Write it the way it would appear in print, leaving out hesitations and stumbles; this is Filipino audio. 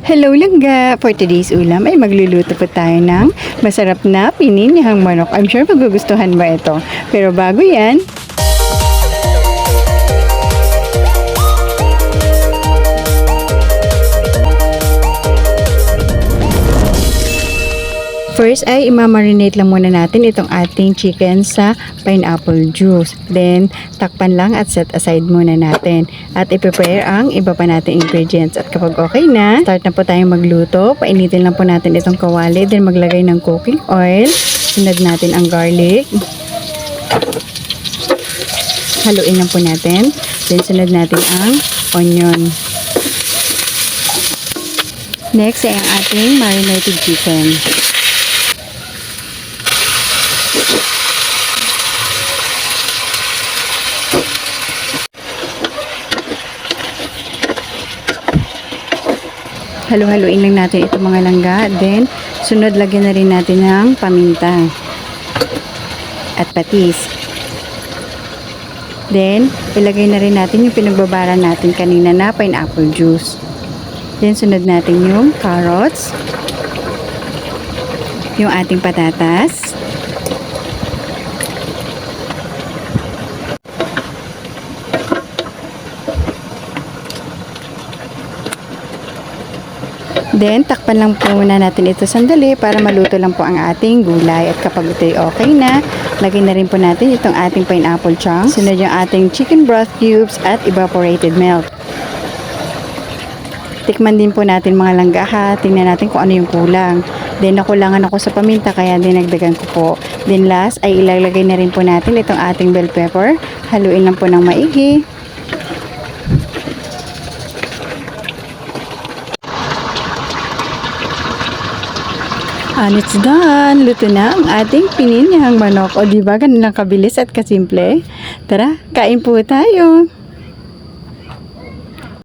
Hello langga! For today's ulam ay magluluto po tayo ng masarap na pininyahang manok. I'm sure magugustuhan ba ito. Pero bago yan, first ay imamarinate lang muna natin itong ating chicken sa pineapple juice. Then, takpan lang at set aside muna natin. At i-prepare ang iba pa nating ingredients. At kapag okay na, start na po tayong magluto. Painitin lang po natin itong kawali. Then, maglagay ng cooking oil. Sunod natin ang garlic. Haluin lang po natin. Then, sunod natin ang onion. Next ay ang ating marinated chicken. Halu-haluin lang natin itong mga langga. Then, sunod lagyan na rin natin ng paminta at patis. Then, ilagay na rin natin yung pinagbabara natin kanina na pineapple juice. Then, sunod natin yung carrots, yung ating patatas, then, takpan lang po muna natin ito sandali para maluto lang po ang ating gulay. At kapag ito okay na, lagay na rin po natin itong ating pineapple chunks. Sunod yung ating chicken broth cubes at evaporated milk. Tikman din po natin mga langga ha. Tingnan natin kung ano yung kulang. Then, nakulangan ako sa paminta kaya dinagdagan ko po. Then, last ay ilalagay na rin po natin itong ating bell pepper. Haluin lang po ng maigi. And it's done! Luto na ang ating pininyahang manok. O diba, ganun lang kabilis at kasimple? Tara, kain po tayo!